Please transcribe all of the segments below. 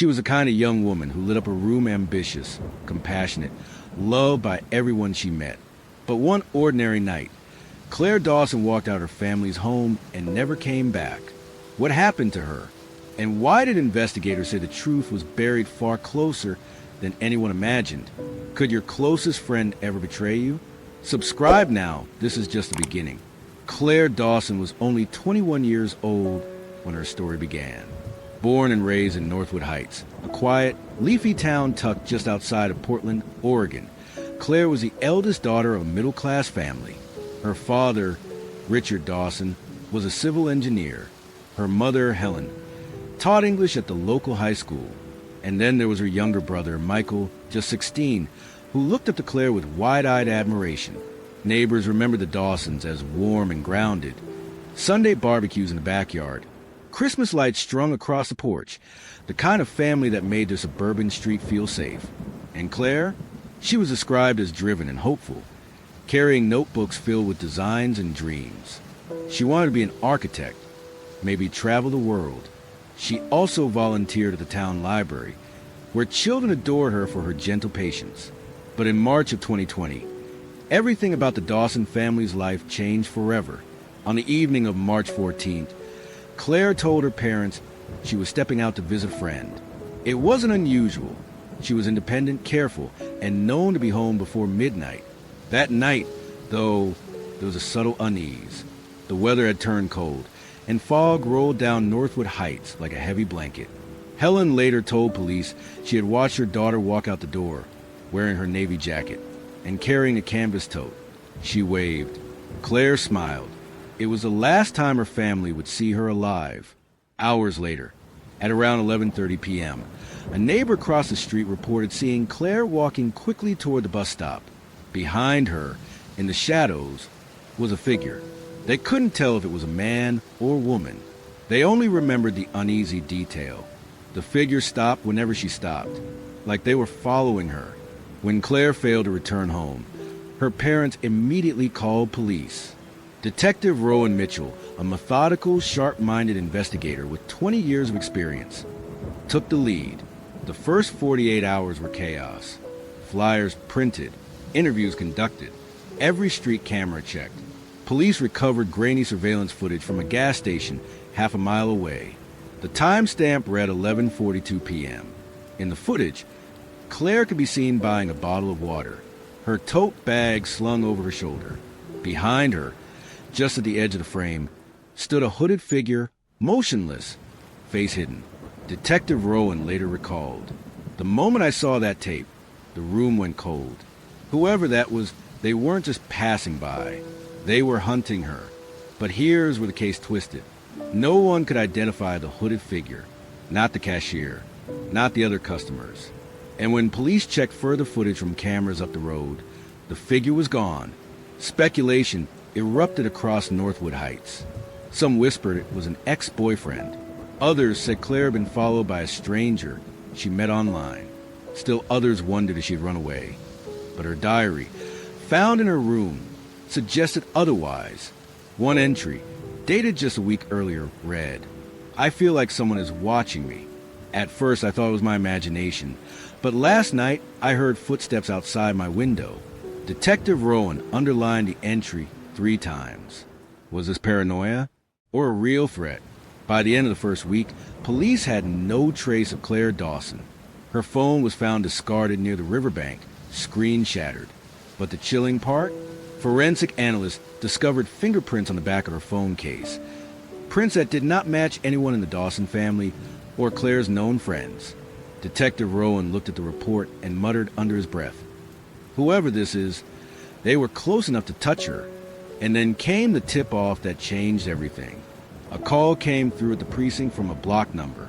She was the kind of young woman who lit up a room ambitious, compassionate, loved by everyone she met. But one ordinary night, Claire Dawson walked out her family's home and never came back. What happened to her? And why did investigators say the truth was buried far closer than anyone imagined? Could your closest friend ever betray you? Subscribe now. This is just the beginning. Claire Dawson was only 21 years old when her story began. Born and raised in Northwood Heights, a quiet, leafy town tucked just outside of Portland, Oregon, Claire was the eldest daughter of a middle-class family. Her father, Richard Dawson, was a civil engineer. Her mother, Helen, taught English at the local high school. And then there was her younger brother, Michael, just 16, who looked up to Claire with wide-eyed admiration. Neighbors remembered the Dawsons as warm and grounded. Sunday barbecues in the backyard, Christmas lights strung across the porch, the kind of family that made their suburban street feel safe. And Claire? She was described as driven and hopeful, carrying notebooks filled with designs and dreams. She wanted to be an architect, maybe travel the world. She also volunteered at the town library, where children adored her for her gentle patience. But in March of 2020, everything about the Dawson family's life changed forever. On the evening of March 14th, Claire told her parents she was stepping out to visit a friend. It wasn't unusual. She was independent, careful, and known to be home before midnight. That night, though, there was a subtle unease. The weather had turned cold, and fog rolled down Northwood Heights like a heavy blanket. Helen later told police she had watched her daughter walk out the door, wearing her navy jacket and carrying a canvas tote. She waved. Claire smiled. It was the last time her family would see her alive. Hours later, at around 11:30 p.m., a neighbor across the street reported seeing Claire walking quickly toward the bus stop. Behind her, in the shadows, was a figure. They couldn't tell if it was a man or woman. They only remembered the uneasy detail. The figure stopped whenever she stopped, like they were following her. When Claire failed to return home, her parents immediately called police. Detective Rowan Mitchell, a methodical, sharp-minded investigator with 20 years of experience, took the lead. The first 48 hours were chaos. Flyers printed, interviews conducted, every street camera checked. Police recovered grainy surveillance footage from a gas station half a mile away. The timestamp read 11:42 p.m. In the footage, Claire could be seen buying a bottle of water, her tote bag slung over her shoulder. Behind her, just at the edge of the frame, stood a hooded figure, motionless, face hidden. Detective Rowan later recalled, "The moment I saw that tape, the room went cold. Whoever that was, they weren't just passing by. They were hunting her." But here's where the case twisted. No one could identify the hooded figure, not the cashier, not the other customers. And when police checked further footage from cameras up the road, the figure was gone. Speculation erupted across Northwood Heights. Some whispered it was an ex-boyfriend. Others said Claire had been followed by a stranger she met online. Still others wondered if she'd run away. But her diary, found in her room, suggested otherwise. One entry, dated just a week earlier, read, "I feel like someone is watching me. At first I thought it was my imagination, but last night I heard footsteps outside my window." Detective Rowan underlined the entry 3 times. Was this paranoia or a real threat? By the end of the first week, police had no trace of Claire Dawson. Her phone was found discarded near the riverbank, screen shattered. But the chilling part? Forensic analysts discovered fingerprints on the back of her phone case. Prints that did not match anyone in the Dawson family or Claire's known friends. Detective Rowan looked at the report and muttered under his breath, "Whoever this is, they were close enough to touch her." And then came the tip-off that changed everything. A call came through at the precinct from a block number.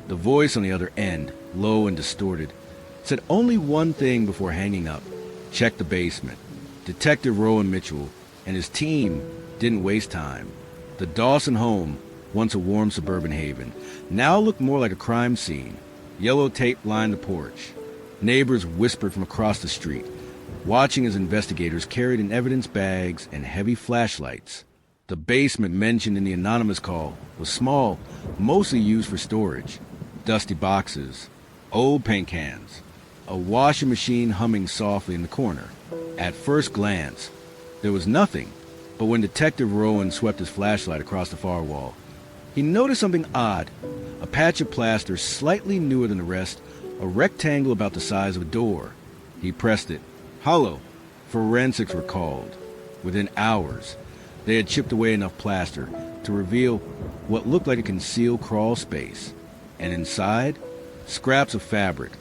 The voice on the other end, low and distorted, said only one thing before hanging up: check the basement. Detective Rowan Mitchell and his team didn't waste time. The Dawson home, once a warm suburban haven, now looked more like a crime scene. Yellow tape lined the porch. Neighbors whispered from across the street, watching as investigators carried in evidence bags and heavy flashlights. The basement mentioned in the anonymous call was small, mostly used for storage. Dusty boxes, Old paint cans. A washing machine humming softly in the corner. At first glance, there was nothing, but when Detective Rowan swept his flashlight across the far wall, he noticed something odd. A patch of plaster slightly newer than the rest, a rectangle about the size of a door. He pressed it. Hollow. Forensics were called. Within hours, they had chipped away enough plaster to reveal what looked like a concealed crawl space. And inside, scraps of fabric,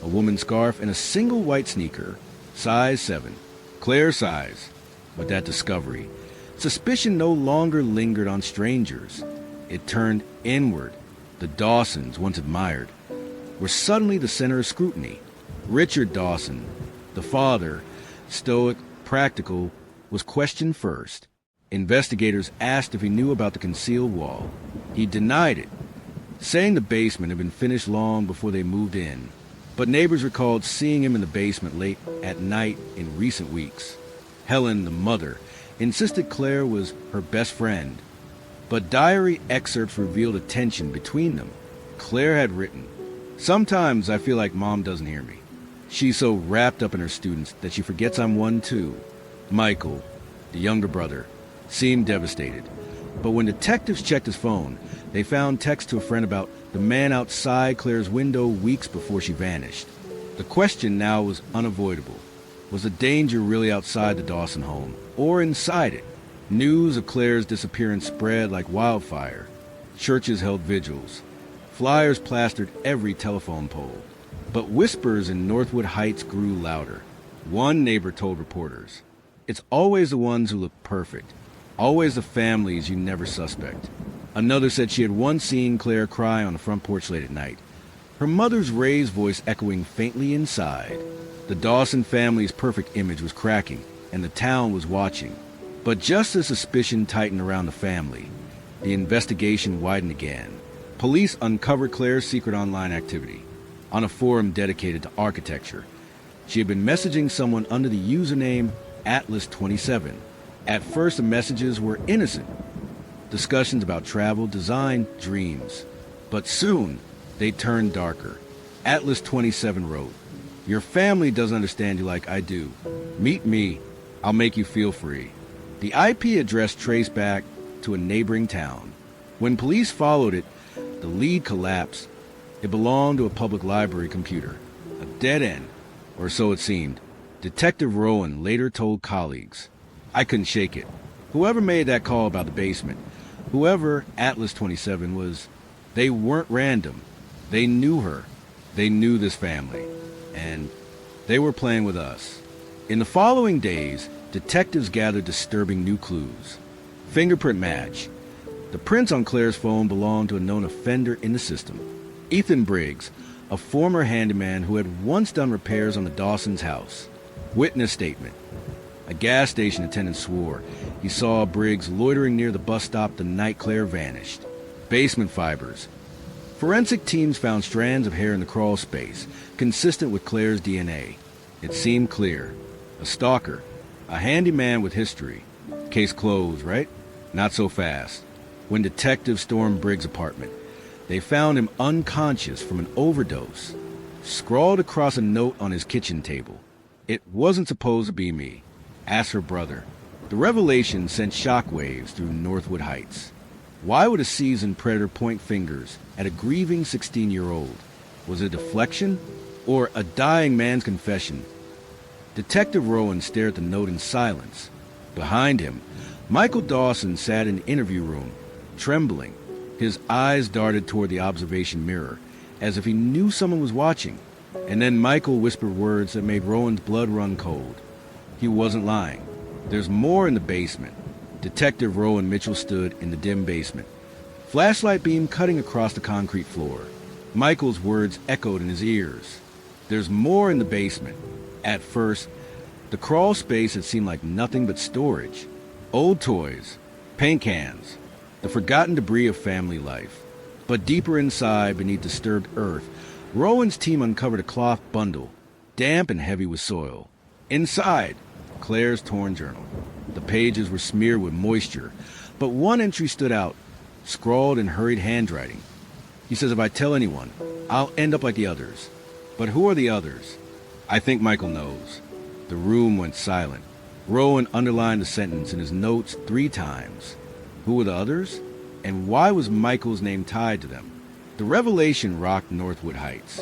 a woman's scarf, and a single white sneaker, size 7, Claire's size. With that discovery, suspicion no longer lingered on strangers. It turned inward. The Dawsons, once admired, were suddenly the center of scrutiny. Richard Dawson, the father, stoic, practical, was questioned first. Investigators asked if he knew about the concealed wall. He denied it, saying the basement had been finished long before they moved in. But neighbors recalled seeing him in the basement late at night in recent weeks. Helen, the mother, insisted Claire was her best friend. But diary excerpts revealed a tension between them. Claire had written, "Sometimes I feel like Mom doesn't hear me. She's so wrapped up in her students that she forgets I'm one too." Michael, the younger brother, seemed devastated. But when detectives checked his phone, they found texts to a friend about the man outside Claire's window weeks before she vanished. The question now was unavoidable. Was the danger really outside the Dawson home, or inside it? News of Claire's disappearance spread like wildfire. Churches held vigils. Flyers plastered every telephone pole. But whispers in Northwood Heights grew louder. One neighbor told reporters, "It's always the ones who look perfect. Always the families you never suspect." Another said she had once seen Claire cry on the front porch late at night, her mother's raised voice echoing faintly inside. The Dawson family's perfect image was cracking, and the town was watching. But just as suspicion tightened around the family, the investigation widened again. Police uncovered Claire's secret online activity. On a forum dedicated to architecture, she had been messaging someone under the username Atlas27. At first, the messages were innocent. Discussions about travel, design, dreams. But soon, they turned darker. Atlas27 wrote, "Your family doesn't understand you like I do. Meet me. I'll make you feel free." The IP address traced back to a neighboring town. When police followed it, the lead collapsed. It belonged to a public library computer. A dead end, or so it seemed. Detective Rowan later told colleagues, "I couldn't shake it. Whoever made that call about the basement, whoever Atlas27 was, they weren't random. They knew her. They knew this family. And they were playing with us." In the following days, detectives gathered disturbing new clues. Fingerprint match. The prints on Claire's phone belonged to a known offender in the system. Ethan Briggs, a former handyman who had once done repairs on the Dawson's house. Witness statement. A gas station attendant swore he saw Briggs loitering near the bus stop the night Claire vanished. Basement fibers. Forensic teams found strands of hair in the crawl space, consistent with Claire's DNA. It seemed clear. A stalker. A handyman with history. Case closed, right? Not so fast. When detectives stormed Briggs' apartment, they found him unconscious from an overdose. Scrawled across a note on his kitchen table. "It wasn't supposed to be me. Ask her brother." The revelation sent shockwaves through Northwood Heights. Why would a seasoned predator point fingers at a grieving 16-year-old? Was it a deflection or a dying man's confession? Detective Rowan stared at the note in silence. Behind him, Michael Dawson sat in the interview room, trembling. His eyes darted toward the observation mirror, as if he knew someone was watching. And then Michael whispered words that made Rowan's blood run cold. He wasn't lying. There's more in the basement. Detective Rowan Mitchell stood in the dim basement, flashlight beam cutting across the concrete floor. Michael's words echoed in his ears. There's more in the basement. At first, the crawl space had seemed like nothing but storage. Old toys, paint cans, the forgotten debris of family life. But deeper inside, beneath disturbed earth, Rowan's team uncovered a cloth bundle, damp and heavy with soil. Inside, Claire's torn journal. The pages were smeared with moisture, but one entry stood out, scrawled in hurried handwriting. He says, "If I tell anyone, I'll end up like the others. But who are the others? I think Michael knows. The room went silent. Rowan underlined the sentence in his notes 3 times. Who were the others? And why was Michael's name tied to them? The revelation rocked Northwood Heights.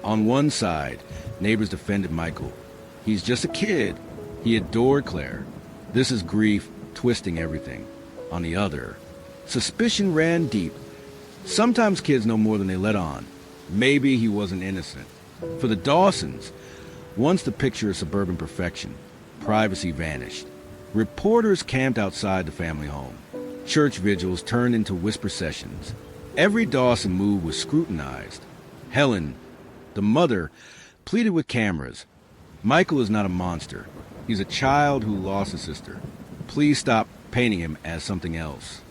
On one side, neighbors defended Michael. He's just a kid. He adored Claire. This is grief twisting everything. On the other, suspicion ran deep. Sometimes kids know more than they let on. Maybe he wasn't innocent. For the Dawsons, once the picture of suburban perfection, privacy vanished. Reporters camped outside the family home. Church vigils turned into whisper sessions. Every Dawson move was scrutinized. Helen, the mother, pleaded with cameras. Michael is not a monster. He's a child who lost a sister. Please stop painting him as something else.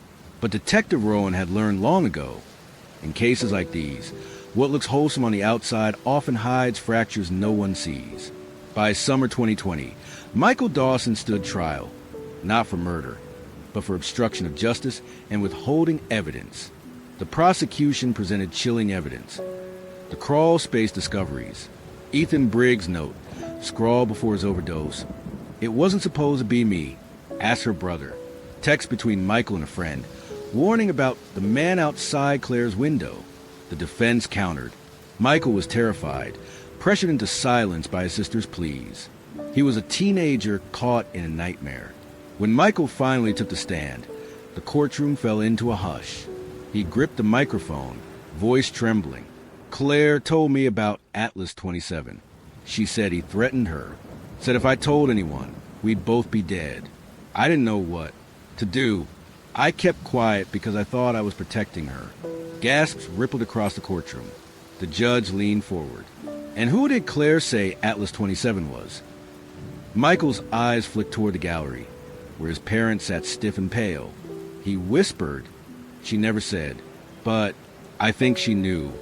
But Detective Rowan had learned long ago, in cases like these, what looks wholesome on the outside often hides fractures no one sees. By summer 2020, Michael Dawson stood trial, not for murder, but for obstruction of justice and withholding evidence. The prosecution presented chilling evidence. The crawl space discoveries. Ethan Briggs' note, scrawled before his overdose. It wasn't supposed to be me. Ask her brother. Text between Michael and a friend, warning about the man outside Claire's window. The defense countered. Michael was terrified, pressured into silence by his sister's pleas. He was a teenager caught in a nightmare. When Michael finally took the stand, the courtroom fell into a hush. He gripped the microphone, voice trembling. Claire told me about Atlas 27. She said he threatened her. Said if I told anyone, we'd both be dead. I didn't know what to do. I kept quiet because I thought I was protecting her. Gasps rippled across the courtroom. The judge leaned forward. And who did Claire say Atlas 27 was? Michael's eyes flicked toward the gallery, where his parents sat stiff and pale. He whispered. She never said, but I think she knew.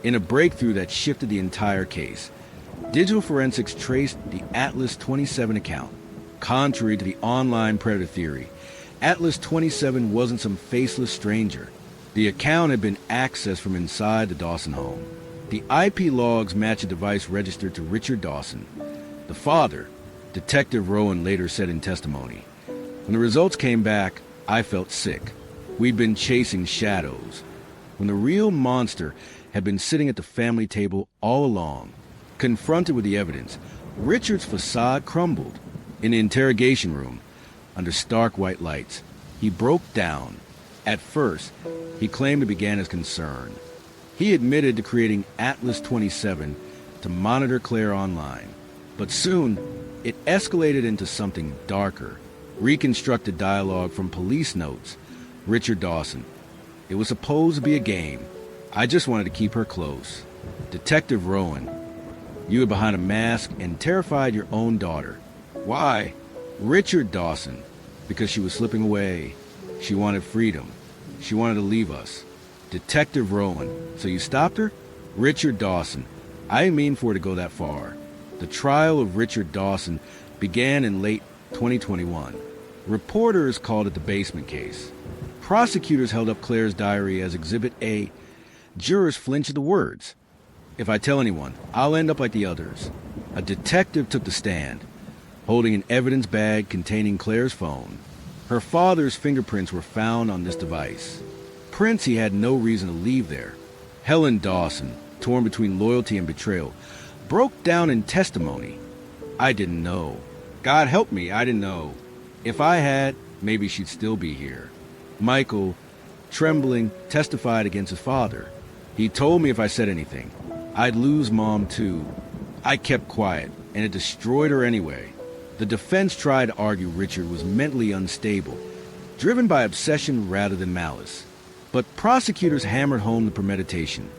In a breakthrough that shifted the entire case, digital forensics traced the Atlas 27 account. Contrary to the online predator theory, Atlas 27 wasn't some faceless stranger. The account had been accessed from inside the Dawson home. The IP logs match a device registered to Richard Dawson, the father, Detective Rowan later said in testimony. When the results came back, I felt sick. We'd been chasing shadows, when the real monster had been sitting at the family table all along. Confronted with the evidence, Richard's facade crumbled. In the interrogation room, under stark white lights, he broke down. At first, he claimed it began as concern. He admitted to creating Atlas 27 to monitor Claire online. But soon, it escalated into something darker. Reconstructed dialogue from police notes. Richard Dawson. It was supposed to be a game. I just wanted to keep her close. Detective Rowan. You hid behind a mask and terrified your own daughter. Why? Richard Dawson. Because she was slipping away. She wanted freedom. She wanted to leave us. Detective Rowan. So you stopped her? Richard Dawson. I didn't mean for it to go that far. The trial of Richard Dawson began in late 2021. Reporters called it the basement case. Prosecutors held up Claire's diary as Exhibit A. Jurors flinched at the words. If I tell anyone, I'll end up like the others. A detective took the stand, holding an evidence bag containing Claire's phone. Her father's fingerprints were found on this device. Prints he had no reason to leave there. Helen Dawson, torn between loyalty and betrayal, broke down in testimony. I didn't know. God help me, I didn't know. If I had, maybe she'd still be here. Michael, trembling, testified against his father. He told me if I said anything, I'd lose Mom too. I kept quiet, and it destroyed her anyway. The defense tried to argue Richard was mentally unstable, driven by obsession rather than malice. But prosecutors hammered home the premeditation,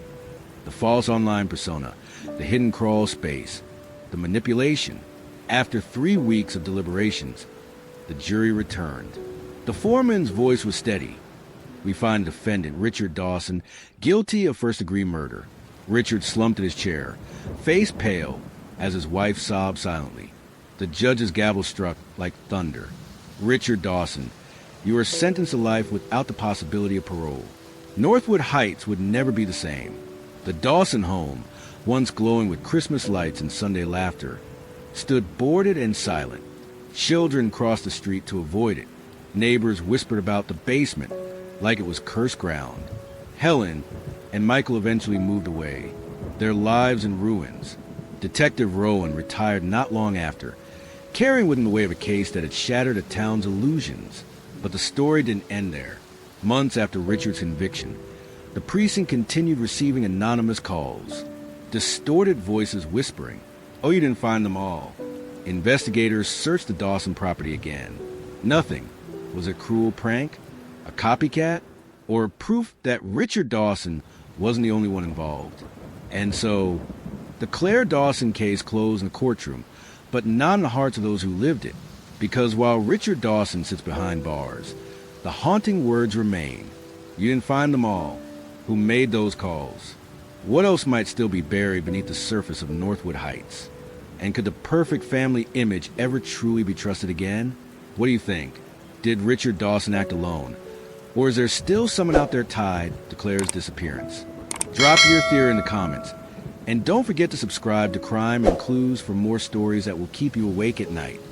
the false online persona, the hidden crawl space, the manipulation. After 3 weeks of deliberations, the jury returned. The foreman's voice was steady. We find defendant Richard Dawson guilty of first-degree murder. Richard slumped in his chair, face pale, as his wife sobbed silently. The judge's gavel struck like thunder. Richard Dawson, you are sentenced to life without the possibility of parole. Northwood Heights would never be the same. The Dawson home, once glowing with Christmas lights and Sunday laughter, stood boarded and silent. Children crossed the street to avoid it. Neighbors whispered about the basement like it was cursed ground. Helen and Michael eventually moved away, their lives in ruins. Detective Rowan retired not long after, carrying with him the weight of a case that had shattered a town's illusions. But the story didn't end there. Months after Richard's conviction, the precinct continued receiving anonymous calls, distorted voices whispering, "Oh, you didn't find them all." Investigators searched the Dawson property again. Nothing. Was it a cruel prank? A copycat? Or proof that Richard Dawson wasn't the only one involved? And so, the Claire Dawson case closed in the courtroom, but not in the hearts of those who lived it. Because while Richard Dawson sits behind bars, the haunting words remain. You didn't find them all. Who made those calls? What else might still be buried beneath the surface of Northwood Heights? And could the perfect family image ever truly be trusted again? What do you think? Did Richard Dawson act alone? Or is there still someone out there tied to Claire's disappearance? Drop your theory in the comments. And don't forget to subscribe to Crime and Clues for more stories that will keep you awake at night.